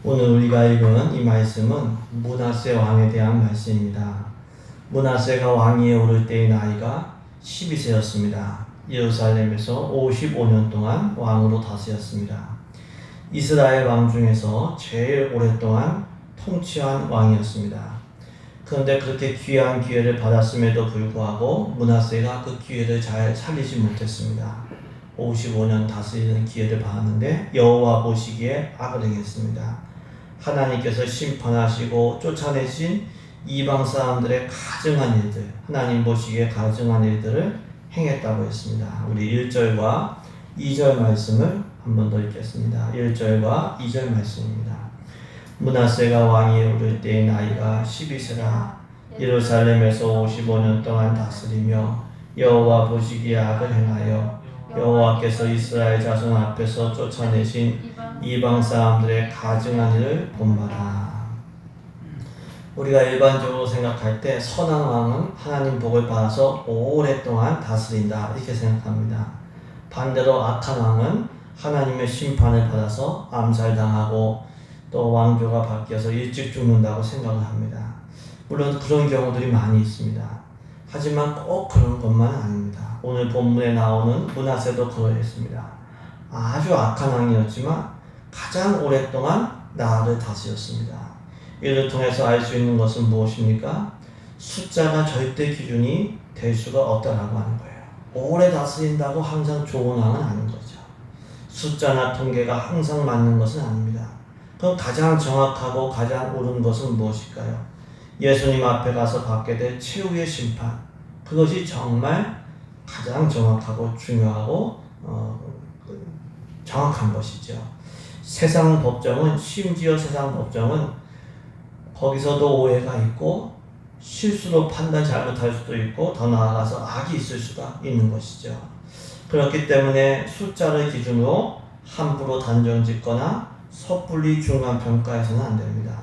오늘 우리가 읽은 이 말씀은 므낫세 왕에 대한 말씀입니다. 므낫세가 왕위에 오를 때의 나이가 12세였습니다. 예루살렘에서 55년 동안 왕으로 다스렸습니다. 이스라엘 왕 중에서 제일 오랫동안 통치한 왕이었습니다. 그런데 그렇게 귀한 기회를 받았음에도 불구하고 므낫세가 그 기회를 잘 살리지 못했습니다. 55년 다스리는 기회를 받았는데 여호와 보시기에 악을 행했습니다. 하나님께서 심판하시고 쫓아내신 이방 사람들의 가증한 일들, 하나님 보시기에 가증한 일들을 행했다고 했습니다. 우리 1절과 2절 말씀을 한 번 더 읽겠습니다. 1절과 2절 말씀입니다. 므낫세가 왕위에 오를 때의 나이가 12세라 예루살렘에서 55년 동안 다스리며 여호와 보시기에 악을 행하여 여호와께서 이스라엘 자손 앞에서 쫓아내신 이방 사람들의 가증한 일을 본받아. 우리가 일반적으로 생각할 때 선한 왕은 하나님 복을 받아서 오랫동안 다스린다 이렇게 생각합니다. 반대로 악한 왕은 하나님의 심판을 받아서 암살당하고 또 왕조가 바뀌어서 일찍 죽는다고 생각을 합니다. 물론 그런 경우들이 많이 있습니다. 하지만 꼭 그런 것만은 아닙니다. 오늘 본문에 나오는 므낫세도 그러했습니다. 아주 악한 왕이었지만 가장 오랫동안 나라를 다스렸습니다. 이를 통해서 알 수 있는 것은 무엇입니까? 숫자가 절대 기준이 될 수가 없다라고 하는 거예요. 오래 다스린다고 항상 좋은 왕은 아닌 거죠. 숫자나 통계가 항상 맞는 것은 아닙니다. 그럼 가장 정확하고 가장 옳은 것은 무엇일까요? 예수님 앞에 가서 받게 될 최후의 심판, 그것이 정말 가장 정확하고 중요하고 정확한 것이죠. 세상 법정은, 심지어 세상 법정은 거기서도 오해가 있고 실수로 판단 잘못할 수도 있고 더 나아가서 악이 있을 수가 있는 것이죠. 그렇기 때문에 숫자를 기준으로 함부로 단정짓거나 섣불리 중간평가해서는 안 됩니다.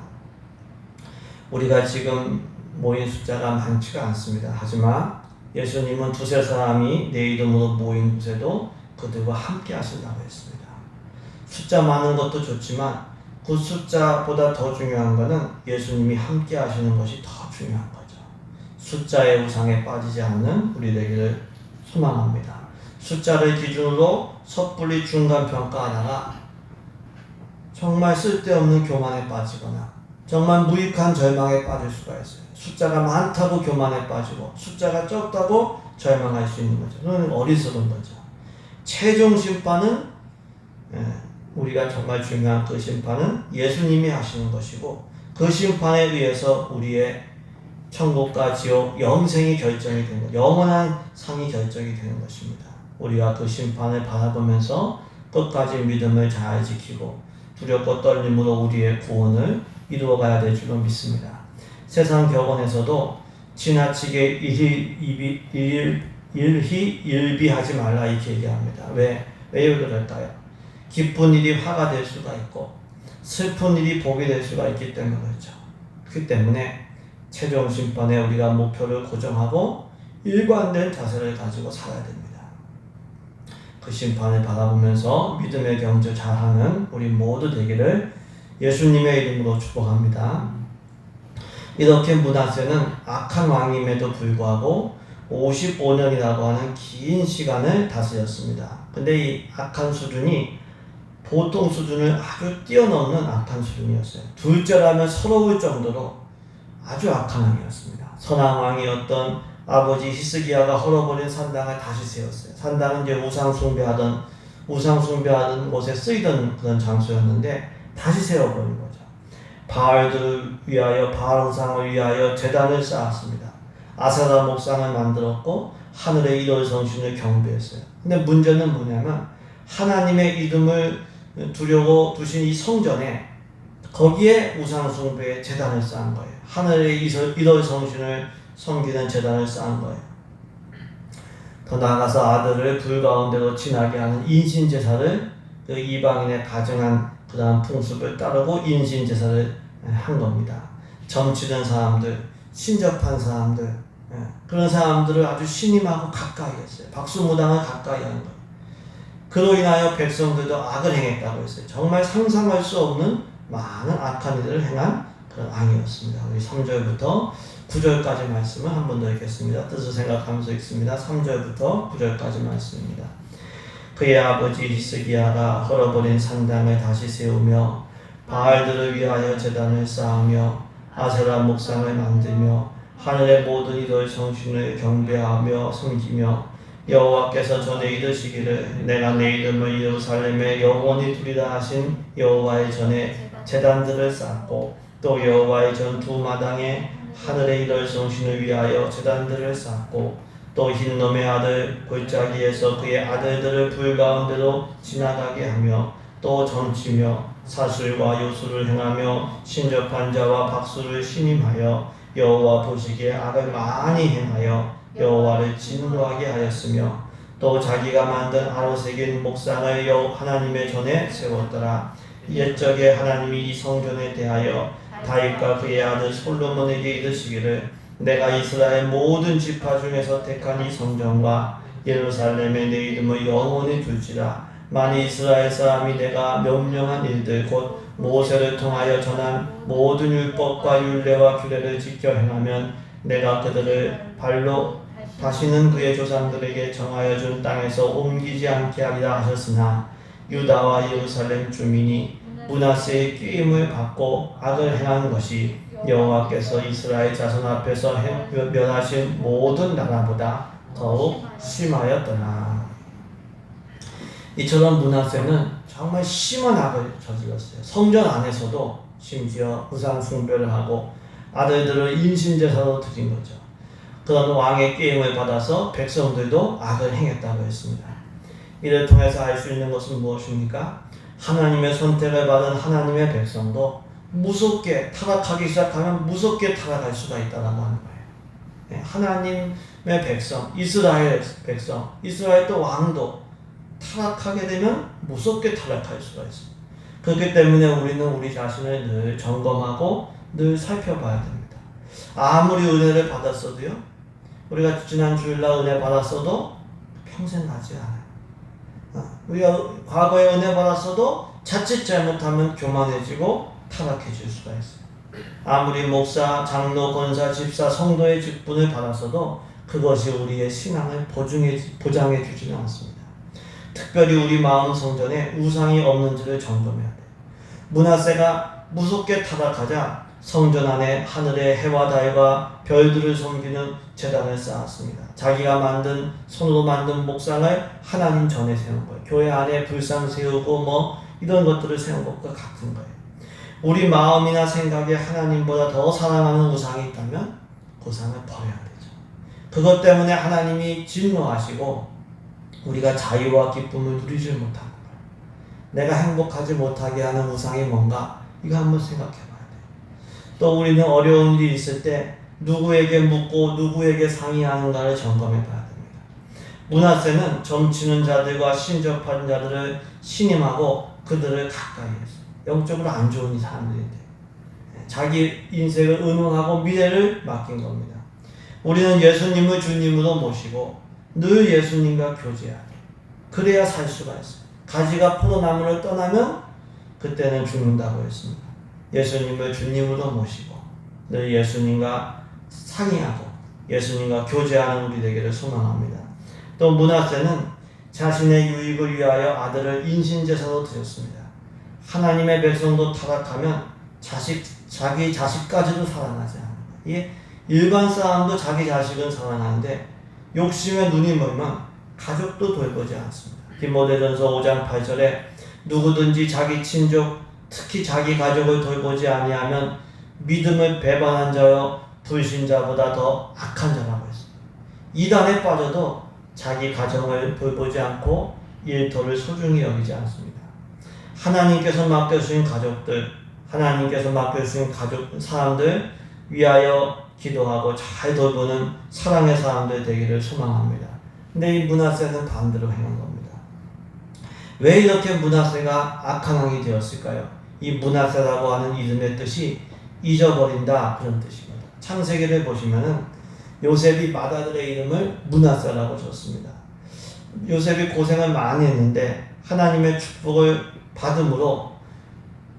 우리가 지금 모인 숫자가 많지가 않습니다. 하지만 예수님은 두세 사람이 내 이름으로 모인 곳에도 그들과 함께 하신다고 했습니다. 숫자 많은 것도 좋지만 그 숫자보다 더 중요한 것은 예수님이 함께 하시는 것이 더 중요한 거죠. 숫자의 우상에 빠지지 않는 우리 되기를 소망합니다. 숫자를 기준으로 섣불리 중간평가하다가 정말 쓸데없는 교만에 빠지거나 정말 무익한 절망에 빠질 수가 있어요. 숫자가 많다고 교만에 빠지고 숫자가 적다고 절망할 수 있는 거죠. 그건 어리석은 거죠. 최종 심판은 우리가 정말 중요한 그 심판은 예수님이 하시는 것이고 그 심판에 의해서 우리의 천국과 지옥, 영생이 결정이 되는 것, 영원한 상이 결정이 되는 것입니다. 우리가 그 심판을 바라보면서 끝까지 믿음을 잘 지키고 두렵고 떨림으로 우리의 구원을 이루어가야 될 줄로 믿습니다. 세상 격언에서도 지나치게 일희일비하지 말라 이렇게 얘기합니다. 왜 그럴까요? 기쁜 일이 화가 될 수가 있고 슬픈 일이 복이 될 수가 있기 때문에 그렇죠. 그렇기 때문에 최종 심판에 우리가 목표를 고정하고 일관된 자세를 가지고 살아야 됩니다. 그 심판을 바라보면서 믿음의 경주 잘하는 우리 모두 되기를 예수님의 이름으로 축복합니다. 이렇게 므낫세는 악한 왕임에도 불구하고 55년이라고 하는 긴 시간을 다스렸습니다. 근데 이 악한 수준이 보통 수준을 아주 뛰어넘는 악한 수준이었어요. 둘째라면 서러울 정도로 아주 악한 왕이었습니다. 선한 왕이었던 아버지 히스기야가 헐어버린 산당을 다시 세웠어요. 산당은 이제 우상 숭배하던 곳에 쓰이던 그런 장소였는데 다시 세워버린 거죠. 바알들을 위하여, 바알 우상을 위하여 제단을 쌓았습니다. 아세라 목상을 만들었고 하늘의 이돌 성신을 경배했어요. 근데 문제는 뭐냐면 하나님의 이름을 두려고 두신 이 성전에 거기에 우상 숭배의 제단을 쌓은 거예요. 하늘의 이돌 성신을 섬기는 제단을 쌓은 거예요. 더 나아가서 아들을 불 가운데로 지나게 하는 인신제사를 그 이방인의 가증한 그러한 풍습을 따르고 인신제사를 한 겁니다. 점치던 사람들, 신접한 사람들, 그런 사람들을 아주 신임하고 가까이 했어요. 박수무당을 가까이 하는 거예요. 그로 인하여 백성들도 악을 행했다고 했어요. 정말 상상할 수 없는 많은 악한 일을 행한 그런 왕이었습니다. 우리 3절부터 9절까지 말씀을 한 번 더 읽겠습니다. 뜻을 생각하면서 읽습니다. 3절부터 9절까지 말씀입니다. 그의 아버지 히스기야가 헐어버린 산당을 다시 세우며 바알들을 위하여 제단을 쌓으며 아세라 목상을 만들며 하늘의 모든 이들 성신을 경배하며 섬기며 여호와께서 전에 이르시기를 내가 내 이름을 예루살렘에 영원히 두리라 하신 여호와의 전에 제단들을 쌓고 또 여호와의 전 두 마당에 하늘의 이들 성신을 위하여 제단들을 쌓고 또 흰놈의 아들 골짜기에서 그의 아들들을 불 가운데로 지나가게 하며 또 점치며 사술과 요술을 행하며 신접한 자와 박수를 신임하여 여호와 보시기에 악을 많이 행하여 여호와를 진노하게 하였으며 또 자기가 만든 아로새긴 목상을 하나님의 전에 세웠더라. 옛적에 하나님이 이 성전에 대하여 다윗과 그의 아들 솔로몬에게 이르시기를 내가 이스라엘 모든 지파 중에서 택한 이 성전과 예루살렘에 내 이름을 영원히 둘지라. 만일 이스라엘 사람이 내가 명령한 일들 곧 모세를 통하여 전한 모든 율법과 율례와 규례를 지켜 행하면 내가 그들을 발로 다시는 그의 조상들에게 정하여 준 땅에서 옮기지 않게 하리라 하셨으나 유다와 예루살렘 주민이 므낫세의 꾀임을 받고 악을 행한 것이 여호와께서 이스라엘 자손 앞에서 멸하신 모든 나라보다 더욱 심하였더라. 이처럼 므낫세는 정말 심한 악을 저질렀어요. 성전 안에서도 심지어 우상 숭배를 하고 아들들을 인신제사로 드린 거죠. 그런 왕의 꾀임을 받아서 백성들도 악을 행했다고 했습니다. 이를 통해서 알 수 있는 것은 무엇입니까? 하나님의 선택을 받은 하나님의 백성도 무섭게 타락하기 시작하면 무섭게 타락할 수가 있다고 하는 거예요. 하나님의 백성, 이스라엘 백성, 이스라엘 또 왕도 타락하게 되면 무섭게 타락할 수가 있습니다. 그렇기 때문에 우리는 우리 자신을 늘 점검하고 늘 살펴봐야 됩니다. 아무리 은혜를 받았어도요, 우리가 지난 주일날 은혜 받았어도 평생 가지 않아요. 우리가 과거에 은혜 받았어도 자칫 잘못하면 교만해지고 타락해질 수가 있어요. 아무리 목사, 장로, 권사, 집사, 성도의 직분을 받았어도 그것이 우리의 신앙을 보장해 주지는 않습니다. 특별히 우리 마음 성전에 우상이 없는지를 점검해야 돼요. 므낫세가 무섭게 타락하자 성전 안에 하늘의 해와 달과 별들을 섬기는 제단을 쌓았습니다. 자기가 손으로 만든 목상을 하나님 전에 세운 거예요. 교회 안에 불상 세우고 이런 것들을 세운 것과 같은 거예요. 우리 마음이나 생각에 하나님보다 더 사랑하는 우상이 있다면 그 우상을 버려야 되죠. 그것 때문에 하나님이 진노하시고 우리가 자유와 기쁨을 누리지 못하는 거예요. 내가 행복하지 못하게 하는 우상이 뭔가 이거 한번 생각해 봐야 돼요. 또 우리는 어려운 일이 있을 때 누구에게 묻고 누구에게 상의하는가를 점검해 봐야 됩니다. 므낫세는 점치는 자들과 신접한 자들을 신임하고 그들을 가까이 했어요. 영적으로 안 좋은 사람들인데 자기 인생을 의논하고 미래를 맡긴 겁니다. 우리는 예수님을 주님으로 모시고 늘 예수님과 교제해야 돼요. 그래야 살 수가 있어요. 가지가 포도나무를 떠나면 그때는 죽는다고 했습니다. 예수님을 주님으로 모시고 늘 예수님과 상의하고 예수님과 교제하는 우리 되기를 소망합니다. 또 므낫세는 자신의 유익을 위하여 아들을 인신제사로 드렸습니다. 하나님의 백성도 타락하면 자기 자식까지도 사랑하지 않아요. 이게 일반 사람도 자기 자식은 사랑하는데 욕심에 눈이 멀면 가족도 돌보지 않습니다. 디모데전서 5장 8절에 누구든지 자기 친족 특히 자기 가족을 돌보지 아니하면 믿음을 배반한 자여 불신자보다 더 악한 자라고 했습니다. 이단에 빠져도 자기 가정을 돌보지 않고 일터를 소중히 여기지 않습니다. 하나님께서 맡겨주신 가족들, 하나님께서 맡겨주신 사람들 위하여 기도하고 잘 돌보는 사랑의 사람들 되기를 소망합니다. 근데 이 므낫세는 반대로 행한 겁니다. 왜 이렇게 므낫세가 악한 왕이 되었을까요? 이 므낫세라고 하는 이름의 뜻이 잊어버린다 그런 뜻입니다. 창세기를 보시면은 요셉이 맏아들의 이름을 므낫세라고 줬습니다. 요셉이 고생을 많이 했는데 하나님의 축복을 받음으로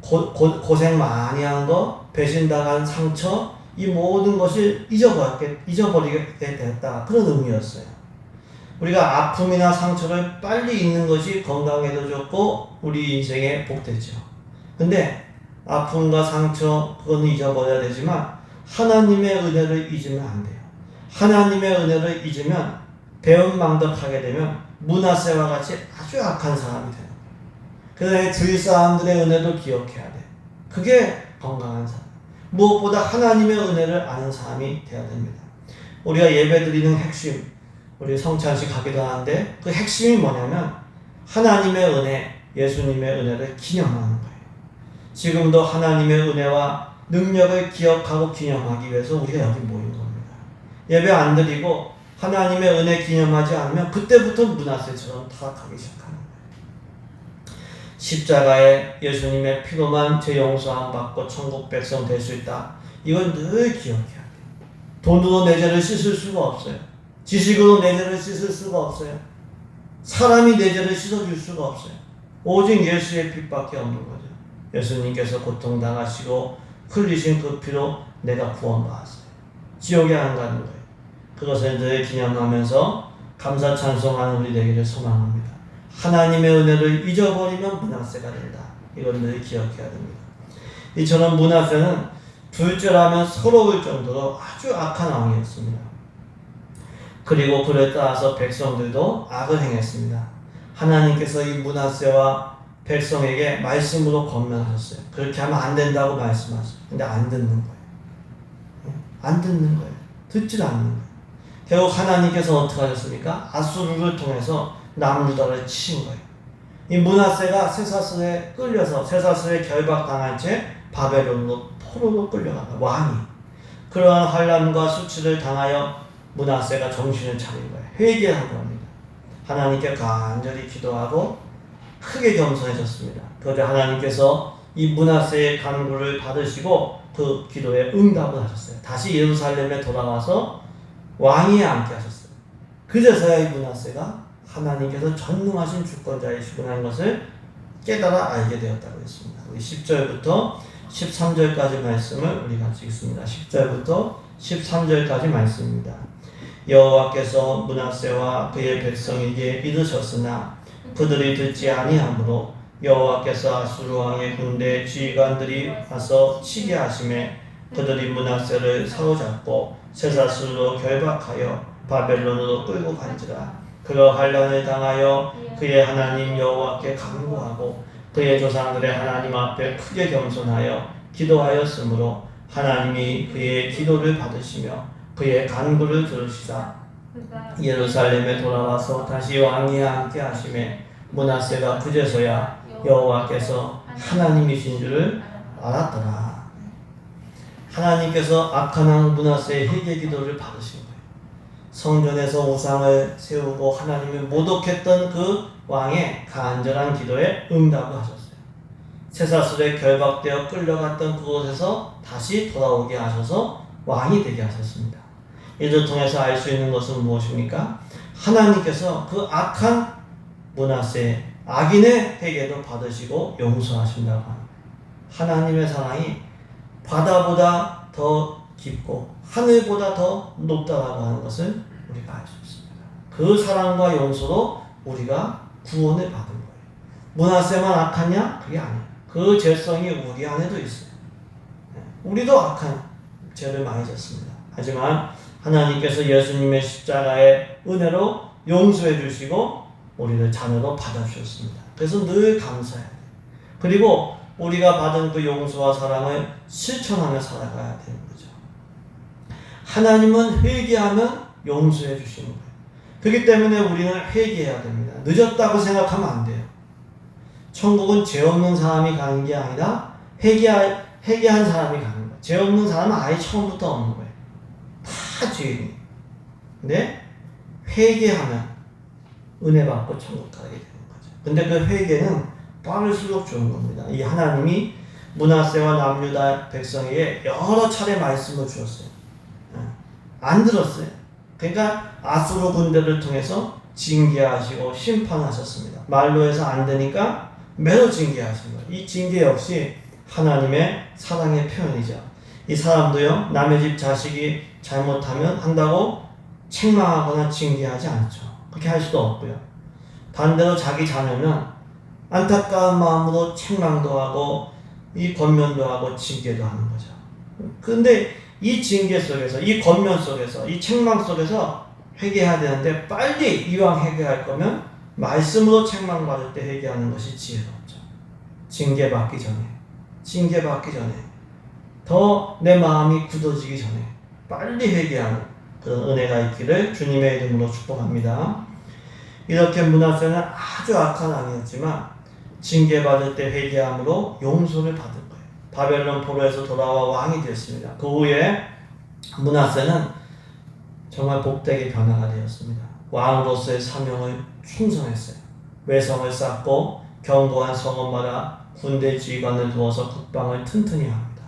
고생 많이 한 거, 배신당한 상처, 이 모든 것을 잊어버리게 됐다. 그런 의미였어요. 우리가 아픔이나 상처를 빨리 잊는 것이 건강에도 좋고 우리 인생에 복되죠. 근데 아픔과 상처 그거는 잊어버려야 되지만 하나님의 은혜를 잊으면 안 돼요. 하나님의 은혜를 잊으면 배은망덕하게 되면 므낫세와 같이 아주 악한 사람이 돼요. 그래서 주위 사람들의 은혜도 기억해야 돼. 그게 건강한 사람. 무엇보다 하나님의 은혜를 아는 사람이 돼야 됩니다. 우리가 예배드리는 핵심, 우리 성찬식 하기도 하는데 그 핵심이 뭐냐면 하나님의 은혜, 예수님의 은혜를 기념하는 거예요. 지금도 하나님의 은혜와 능력을 기억하고 기념하기 위해서 우리가 여기 모인 겁니다. 예배 안 드리고 하나님의 은혜 기념하지 않으면 그때부터 므낫세처럼 타락하기 시작하는 거예요. 십자가에 예수님의 피로만 죄 용서함 받고 천국 백성 될 수 있다. 이건 늘 기억해야 돼요. 돈으로 내 죄를 씻을 수가 없어요. 지식으로 내 죄를 씻을 수가 없어요. 사람이 내 죄를 씻어줄 수가 없어요. 오직 예수의 빛밖에 없는 거죠. 예수님께서 고통당하시고 흘리신 그 피로 내가 구원받았어요. 지옥에 안 가는 거예요. 그것을 늘 기념하면서 감사 찬송하는 우리 되기를 소망합니다. 하나님의 은혜를 잊어버리면 므낫세가 된다. 이걸 늘 기억해야 됩니다. 이처럼 므낫세는 둘째라면 서러울 정도로 아주 악한 왕이었습니다. 그리고 그에 따라서 백성들도 악을 행했습니다. 하나님께서 이 므낫세와 백성에게 말씀으로 권면하셨어요. 그렇게 하면 안 된다고 말씀하셨어요. 근데 안 듣는 거예요. 안 듣는 거예요. 듣질 않는 거예요. 결국 하나님께서 어떻게 하셨습니까? 아수르를 통해서 남유다를 치신 거예요. 이 므낫세가 쇠사슬에 끌려서 쇠사슬에 결박당한 채 바벨론으로 포로로 끌려가다 왕이 그러한 환난과 수치를 당하여 므낫세가 정신을 차린 거예요. 회개한 겁니다. 하나님께 간절히 기도하고 크게 겸손해졌습니다. 그런데 하나님께서 이 므낫세의 간구를 받으시고 그 기도에 응답을 하셨어요. 다시 예루살렘에 돌아와서 왕위에 앉게 하셨어요. 그제서야 이 므낫세가 하나님께서 전능하신 주권자이시구나 하는 것을 깨달아 알게 되었다고 했습니다. 우리 10절부터 13절까지 말씀을 우리 같이 읽습니다. 10절부터 13절까지 말씀입니다. 여호와께서 므낫세와 그의 백성에게 이르셨으나 그들이 듣지 아니하므로 여호와께서 아수르 왕의 군대 지휘관들이 와서 치게 하심에 그들이 므낫세를 사로잡고 쇠사슬로 결박하여 바벨론으로 끌고 간지라. 그가 환난을 당하여 그의 하나님 여호와께 간구하고 그의 조상들의 하나님 앞에 크게 겸손하여 기도하였으므로 하나님이 그의 기도를 받으시며 그의 간구를 들으시사 예루살렘에 돌아와서 다시 왕위에 앉게 하심에 므낫세가 그제서야 여호와께서 하나님이신 줄을 알았더라. 하나님께서 악한 왕 므낫세의 회개 기도를 받으신 거예요. 성전에서 우상을 세우고 하나님을 모독했던 그 왕의 간절한 기도에 응답을 하셨어요. 쇠사슬에 결박되어 끌려갔던 그곳에서 다시 돌아오게 하셔서 왕이 되게 하셨습니다. 이를 통해서 알 수 있는 것은 무엇입니까? 하나님께서 그 악한 므낫세 악인의 회개도 받으시고 용서하신다고 합니다. 하나님의 사랑이 바다보다 더 깊고 하늘보다 더 높다라고 하는 것을 우리가 알 수 있습니다. 그 사랑과 용서로 우리가 구원을 받은 거예요. 므낫세만 악하냐? 그게 아니에요. 그 죄성이 우리 안에도 있어요. 우리도 악한 죄를 많이 졌습니다. 하지만 하나님께서 예수님의 십자가의 은혜로 용서해 주시고 우리를 자녀로 받아주셨습니다. 그래서 늘 감사해야 돼요. 그리고 우리가 받은 그 용서와 사랑을 실천하며 살아가야 되는 거죠. 하나님은 회개하면 용서해 주시는 거예요. 그렇기 때문에 우리는 회개해야 됩니다. 늦었다고 생각하면 안 돼요. 천국은 죄 없는 사람이 가는 게 아니라 회개한 사람이 가는 거예요. 죄 없는 사람은 아예 처음부터 없는 거예요. 다 죄인이에요. 근데 회개하면 은혜 받고 천국 가게 되는 거죠. 근데 그 회개는 빠를수록 좋은 겁니다. 이 하나님이 므낫세와 남유다 백성에게 여러 차례 말씀을 주었어요. 안 들었어요. 그러니까 아수르 군대를 통해서 징계하시고 심판하셨습니다. 말로 해서 안 되니까 매로 징계하신 거예요. 이 징계 역시 하나님의 사랑의 표현이죠. 이 사람도요, 남의 집 자식이 잘못하면 한다고 책망하거나 징계하지 않죠. 그렇게 할 수도 없고요. 반대로 자기 자녀면 안타까운 마음으로 책망도 하고 이 권면도 하고 징계도 하는 거죠. 근데 이 징계 속에서, 이 권면 속에서, 이 책망 속에서 회개해야 되는데, 빨리 이왕 회개할 거면 말씀으로 책망받을 때 회개하는 것이 지혜롭죠. 징계받기 전에 더 내 마음이 굳어지기 전에 빨리 회개하는 그런 은혜가 있기를 주님의 이름으로 축복합니다. 이렇게 므낫세는 아주 악한 왕이었지만 징계받을 때 회개함으로 용서를 받은 거예요. 바벨론 포로에서 돌아와 왕이 되었습니다. 그 후에 므낫세는 정말 복되게 변화가 되었습니다. 왕으로서의 사명을 충성했어요. 외성을 쌓고 견고한 성읍마다 군대 지휘관을 두어서 국방을 튼튼히 합니다.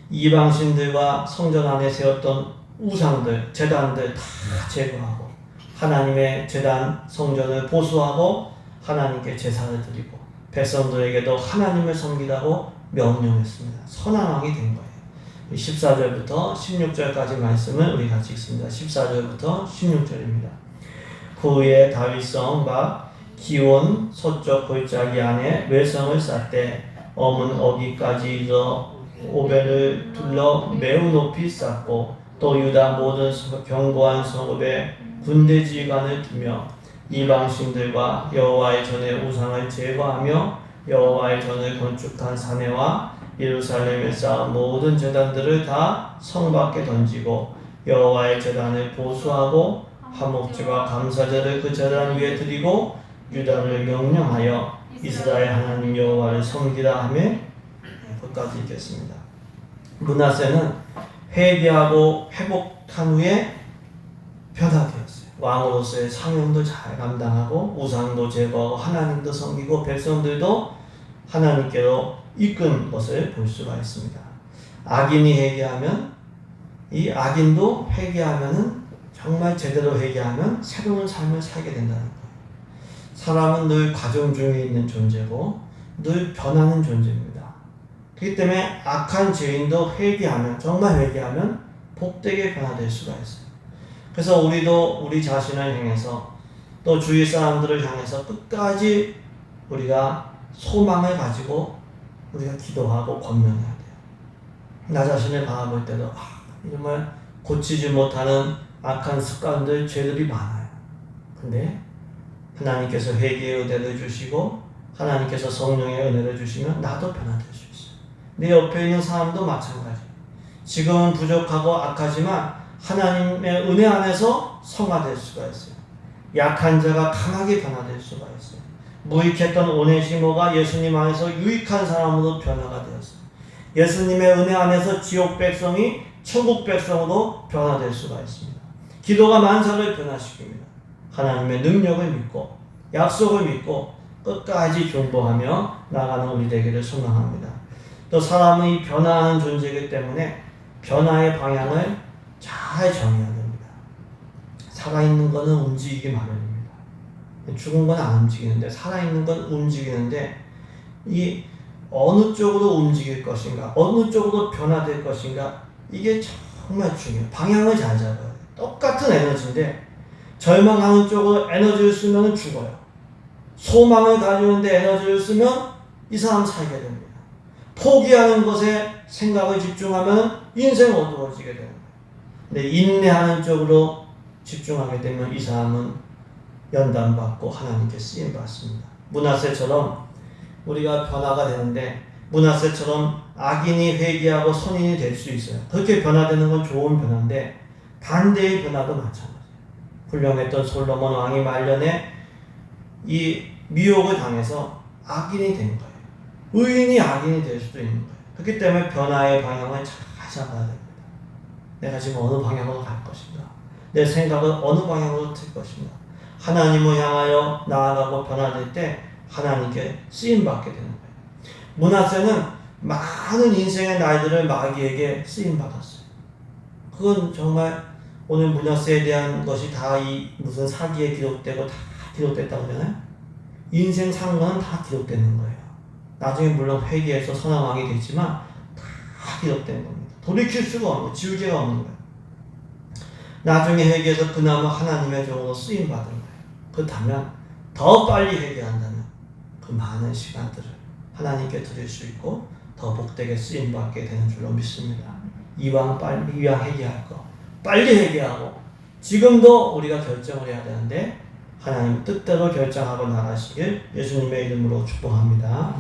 이방신들과 성전 안에 세웠던 우상들, 제단들 다 제거하고 하나님의 제단 성전을 보수하고 하나님께 제사를 드리고 백성들에게도 하나님을 섬기라고 명령했습니다. 선한 왕이 된 거예요. 14절부터 16절까지 말씀을 우리 같이 읽습니다. 14절부터 16절입니다. 그 후에 다윗성 막 기온 서쪽 골짜기 안에 외성을 쌓되 엄은 어기까지 이르러 오벨을 둘러 매우 높이 쌓고 또 유다 모든 견고한 성읍에 군대 지휘관을 두며 이방신들과 여호와의 전에 우상을 제거하며 여호와의 전을 건축한 사내와 예루살렘에 쌓은 모든 제단들을 다 성 밖에 던지고 여호와의 제단을 보수하고 화목제와 감사제를 그 제단 위에 드리고 유다를 명령하여 이스라엘 하나님 여호와를 섬기라 하며 끝까지 읽겠습니다. 므낫세는 회개하고 회복한 후에 변화되었어요. 왕으로서의 사명도 잘 감당하고 우상도 제거하고 하나님도 섬기고 백성들도 하나님께로 이끈 것을 볼 수가 있습니다. 악인이 회개하면 이 악인도 회개하면은 정말 제대로 회개하면 새로운 삶을 살게 된다는 거예요. 사람은 늘 과정 중에 있는 존재고 늘 변하는 존재입니다. 그렇기 때문에 악한 죄인도 회개하면, 정말 회개하면 복되게 변화될 수가 있어요. 그래서 우리도 우리 자신을 향해서 또 주위 사람들을 향해서 끝까지 우리가 소망을 가지고 우리가 기도하고 권면해야 돼요. 나 자신을 바라볼 때도 정말 고치지 못하는 악한 습관들, 죄들이 많아요. 근데 하나님께서 회개의 은혜를 주시고 하나님께서 성령의 은혜를 주시면 나도 변화될 수 있어요. 내 옆에 있는 사람도 마찬가지. 지금은 부족하고 악하지만 하나님의 은혜 안에서 성화될 수가 있어요. 약한 자가 강하게 변화될 수가 있어요. 무익했던 오네시모가 예수님 안에서 유익한 사람으로 변화가 되었어요. 예수님의 은혜 안에서 지옥 백성이 천국 백성으로 변화될 수가 있습니다. 기도가 만사를 변화시킵니다. 하나님의 능력을 믿고 약속을 믿고 끝까지 존버하며 나가는 우리 되기를 소망합니다. 또 사람이 변화하는 존재이기 때문에 변화의 방향을 잘 정해야 됩니다. 살아있는 것은 움직이기 마련입니다. 죽은 건 안 움직이는데, 살아있는 건 움직이는데, 이 어느 쪽으로 움직일 것인가, 어느 쪽으로 변화될 것인가, 이게 정말 중요해요. 방향을 잘 잡아야 돼요. 똑같은 에너지인데 절망하는 쪽으로 에너지를 쓰면 죽어요. 소망을 가지는데 에너지를 쓰면 이 사람 살게 됩니다. 포기하는 것에 생각을 집중하면 인생 어두워지게 됩니다. 근데 인내하는 쪽으로 집중하게 되면 이 사람은 연단받고 하나님께 쓰임받습니다. 므낫세처럼 우리가 변화가 되는데, 므낫세처럼 악인이 회개하고 선인이 될 수 있어요. 그렇게 변화되는 건 좋은 변화인데 반대의 변화도 마찬가지예요. 훌륭했던 솔로몬 왕이 말년에 이 미혹을 당해서 악인이 된 거예요. 의인이 악인이 될 수도 있는 거예요. 그렇기 때문에 변화의 방향을 잘 잡아야 됩니다. 내가 지금 어느 방향으로 갈 것인가? 내 생각은 어느 방향으로 틀 것인가? 하나님을 향하여 나아가고 변화될 때 하나님께 쓰임받게 되는 거예요. 므낫세는 많은 인생의 날들을 마귀에게 쓰임받았어요. 그건 정말 오늘 므낫세에 대한 것이 다 이 무슨 사기에 기록되고 다 기록됐다고 그러잖아요. 인생 상관은 다 기록되는 거예요. 나중에 물론 회개해서 선한 왕이 됐지만 다 기록된 겁니다. 돌이킬 수가 없는, 지우개가 없는 거예요. 나중에 회개해서 그나마 하나님의 종으로 쓰임받은 거예요. 그렇다면 더 빨리 회개한다면 그 많은 시간들을 하나님께 드릴 수 있고 더 복되게 쓰임받게 되는 줄로 믿습니다. 이왕 회개할 거 빨리 회개하고 지금도 우리가 결정을 해야 되는데 하나님 뜻대로 결정하고 나가시길 예수님의 이름으로 축복합니다.